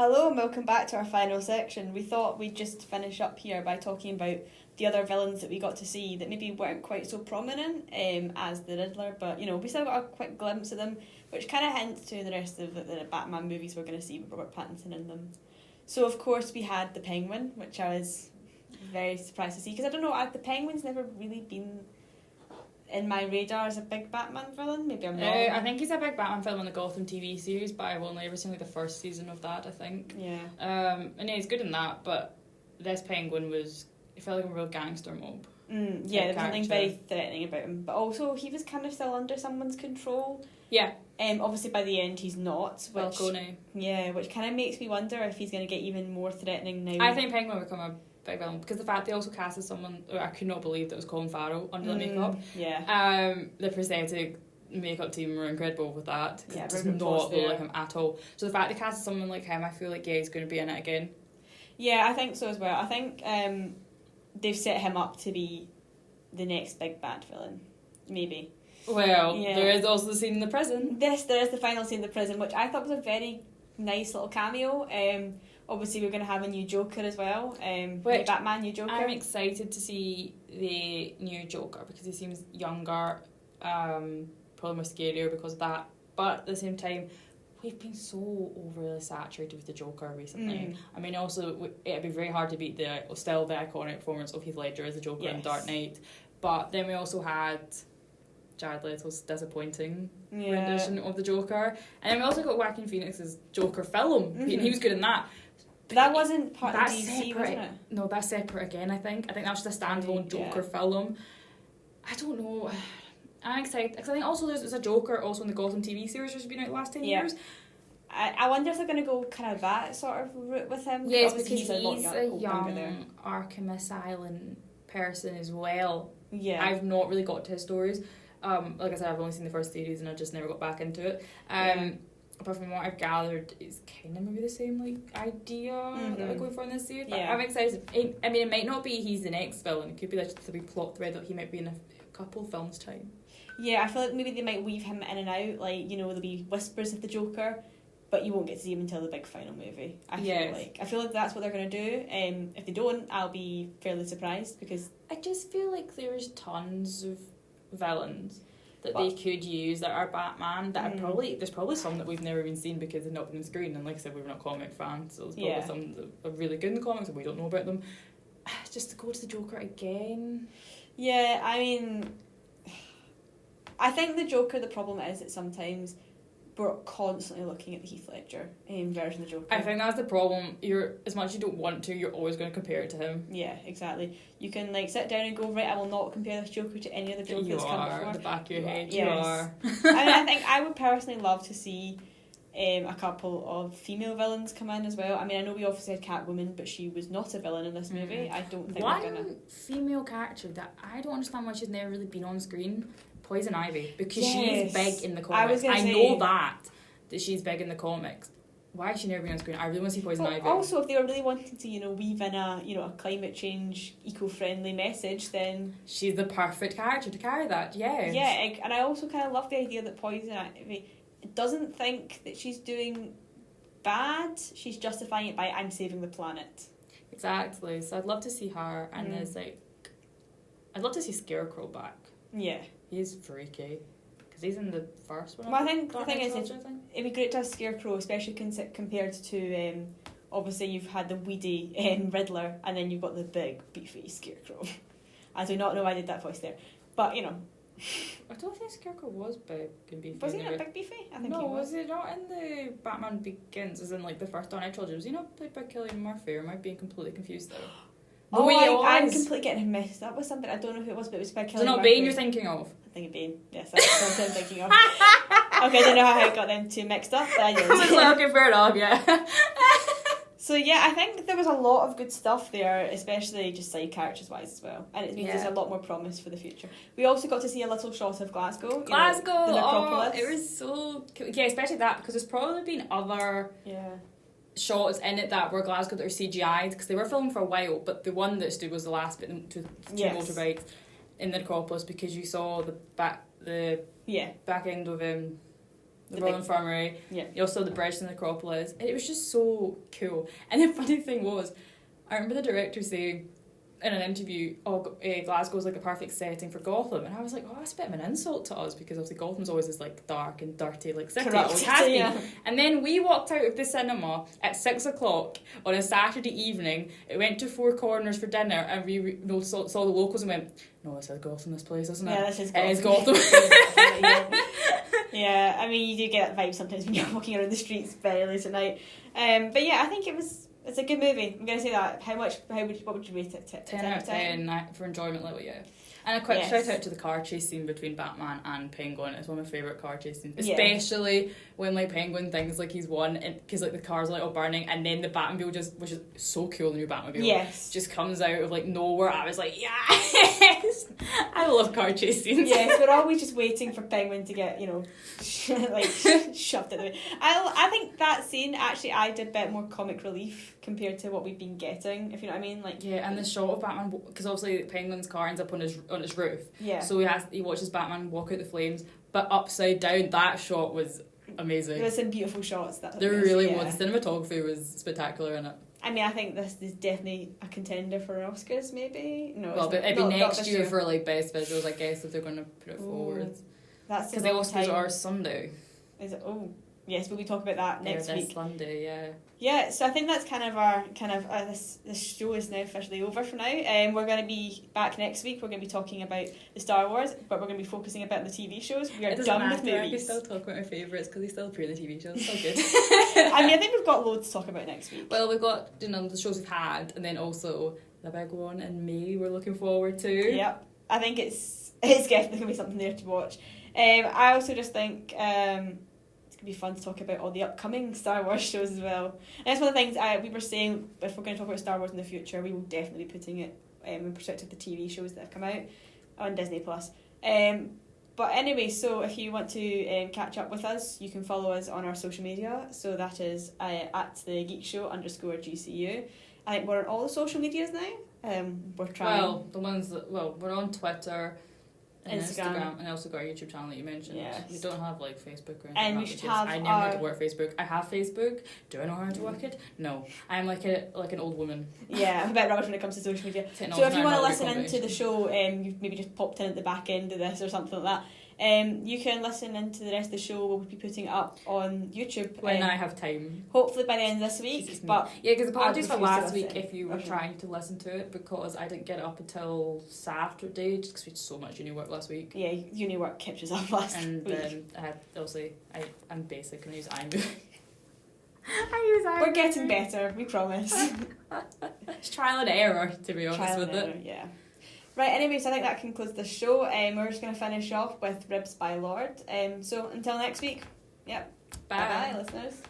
Hello and welcome back to our final section. We thought we'd just finish up here by talking about the other villains that we got to see that maybe weren't quite so prominent as the Riddler, but we still got a quick glimpse of them, which kind of hints to the rest of the Batman movies we're going to see with Robert Pattinson in them. So of course we had the Penguin, which I was very surprised to see, because I don't know, the Penguin's never really been in my radar as a big Batman villain. Maybe I'm wrong. I think he's a big Batman villain in the Gotham TV series, but I've only ever seen the first season of that, I think. Yeah. And he's good in that, but this Penguin he felt like a real gangster mob. Yeah, there was something very threatening about him. But also, he was kind of still under someone's control. Yeah. Obviously, by the end, he's not. Falcone. Yeah, which kind of makes me wonder if he's going to get even more threatening now. I think Penguin will become a big villain, because the fact they also casted someone, I could not believe that was Colin Farrell under the makeup. Yeah. The prosthetic makeup team were incredible with that. Yeah, it does not look like him at all. So the fact they casted someone like him, I feel like he's going to be in it again. Yeah, I think so as well. I think they've set him up to be the next big bad villain, maybe. Well, there is also the scene in the prison. There is the final scene in the prison, which I thought was a very nice little cameo. Obviously, we're going to have a new Joker as well. New Batman, new Joker. I'm excited to see the new Joker because he seems younger, probably more scarier because of that. But at the same time, we've been so overly saturated with the Joker recently. I mean, also, it'd be very hard to beat the iconic performance of Heath Ledger as the Joker in Dark Knight. But then we also had Jared Leto's disappointing rendition of the Joker. And then we also got Joaquin Phoenix's Joker film. He was good in that. But that wasn't part of DC, separate, wasn't it? No, that's separate again, I think. I think that was just a standalone Joker film. I don't know. I'm excited. Because I think also there's a Joker also in the Gotham TV series which has been out the last 10 years. I wonder if they're going to go kind of that sort of route with him. Yes, because he's a young Arkham Asylum person as well. Yeah. I've not really got to his stories. Like I said, I've only seen the first series and I just never got back into it. Apart from what I've gathered, it's kind of maybe the same idea that we're going for in this series. But I'm excited. I mean, it might not be he's the next villain. It could be just a wee plot thread that he might be in a couple films' time. Yeah, I feel like maybe they might weave him in and out. Like, there'll be whispers of the Joker, but you won't get to see him until the big final movie. I feel like that's what they're going to do. If they don't, I'll be fairly surprised because I just feel like there's tons of villains that they could use that are Batman that there's probably some that we've never even seen because they've not been on screen, and like I said, we're not comic fans, so there's probably some that are really good in the comics and we don't know about them. Just to go to the Joker again. Yeah, I mean, I think the Joker, the problem is that sometimes we're constantly looking at the Heath Ledger version of the Joker. I think that's the problem. As much as you don't want to, you're always going to compare it to him. Yeah, exactly. You can sit down and go, right, I will not compare this Joker to any other Joker that's come before. In the back of your head. You are. I mean, I think I would personally love to see a couple of female villains come in as well. I mean, I know we obviously had Catwoman, but she was not a villain in this movie. I don't think we're gonna. One female character that I don't understand why she's never really been on screen. Poison Ivy, because she's big in the comics. I know that she's big in the comics. Why has she never been on screen? I really want to see Poison Ivy. Also, if they were really wanting to, weave in a climate change, eco-friendly message, then she's the perfect character to carry that. Yes. Yeah, and I also kind of love the idea that Poison Ivy doesn't think that she's doing bad. She's justifying it by I'm saving the planet. Exactly. So I'd love to see her, and I'd love to see Scarecrow back. Yeah. He's freaky. Because he's in the first one. Well, I think the thing is, it'd be great to have Scarecrow, especially compared to, obviously you've had the weedy Riddler, and then you've got the big, beefy Scarecrow. I do not know why I did that voice there. But, I don't think Scarecrow was big and beefy. Was he not big beefy? I think he was. Was he not in the Batman Begins, as in, the first Dark Knight trilogy? Was he not played by Caley Murphy, or am I being completely confused there? I'm completely getting him messed up with something. I don't know who it was, but it was by Caley Murphy. Is it not Bane you're thinking of? I think it's Bane. Yes, that's what I'm thinking of. Okay, I don't know how I got them two mixed up, but I did. I was okay, fair enough, yeah. So yeah, I think there was a lot of good stuff there, especially just side characters wise as well, and it means there's a lot more promise for the future. We also got to see a little shot of Glasgow. The Necropolis. It was so cool. Yeah, especially that, because there's probably been other shots in it that were Glasgow that are CGI'd, because they were filming for a while, but the one that stood was the last bit to motorbikes in the Necropolis, because you saw the back end of the Royal Infirmary. Yeah. You also saw the bridge in the Acropolis. And it was just so cool. And the funny thing was, I remember the director saying in an interview, Glasgow's like the perfect setting for Gotham. And I was like, oh, that's a bit of an insult to us, because obviously Gotham's always this like dark and dirty like city. Corrupt Always has city, been. yeah. And then we walked out of the cinema at 6 o'clock on a Saturday evening. It went to Four Corners for dinner, and we saw the locals and went, no, this is Gotham, this place, isn't it? Yeah, this is Gotham. It is Gotham. Yeah, I mean, you do get that vibe sometimes when you're walking around the streets very late at night. But yeah, I think it's a good movie. I'm going to say that. What would you rate it? 10 out of 10 for enjoyment level, yeah. And a quick shout out to the car chase scene between Batman and Penguin. It's one of my favourite car chase scenes. Especially when like Penguin thinks like he's won, because like the cars are like all burning, and then the Batmobile which is so cool, the new Batmobile, just comes out of like nowhere. I was like, yes! I love car chase scenes. Yes, we're always just waiting for Penguin to get, like shoved out the way. I think that scene actually added a bit more comic relief compared to what we've been getting, if you know what I mean. Like, yeah, and the shot of Batman, because obviously Penguin's car ends up on his roof. Yeah. So he watches Batman walk out the flames, but upside down. That shot was amazing. There were some beautiful shots. There really was. The cinematography was spectacular in it. I mean, I think this is definitely a contender for Oscars, maybe. No, well, but it'd be next year year for like best visuals, I guess, if they're going to put it forward. That's because the Oscars are Sunday. Is it? Oh, yes. We'll be talking about that next week. Sunday, yeah. Yeah, so I think that's kind of our this show is now officially over for now. We're going to be back next week. We're going to be talking about the Star Wars, but we're going to be focusing a bit on the TV shows. We are done with movies. I can still talk about my favourites because they still appear in the TV shows. It's all good. I mean, I think we've got loads to talk about next week. Well, we've got the shows we've had, and then also the big one in May we're looking forward to. Yep, I think it's definitely going to be something there to watch. I also just think it'd be fun to talk about all the upcoming Star Wars shows as well. And that's one of the things we were saying, if we're going to talk about Star Wars in the future, we will definitely be putting it in perspective of the TV shows that have come out on Disney+. But anyway, so if you want to catch up with us, you can follow us on our social media. So that is at the Geek Show _GCU. I think we're on all the social medias now. We're trying. Well, the ones that we're on Twitter, and Instagram, and also got our YouTube channel that you mentioned. Yes. We don't have like Facebook or anything. And we should have I never know how to work Facebook. I have Facebook. Do I know how to work it? No. I'm like an old woman. Yeah, I'm a bit rubbish when it comes to social media. So if you want to listen into the show, you've maybe just popped in at the back end of this or something like that. You can listen into the rest of the show. We'll be putting it up on YouTube when I have time. Hopefully by the end of this week. But yeah, because apologies for last week if you were trying to listen to it, because I didn't get it up until Saturday just because we had so much uni work last week. Yeah, uni work kept us up last week. And I'm basic and I use iMovie. We're getting better, we promise. It's trial and error, to be honest with it. Yeah. Right, anyway, so I think that concludes the show. We're just going to finish off with Ribs by Lord. So until next week, yep. Bye-bye, listeners.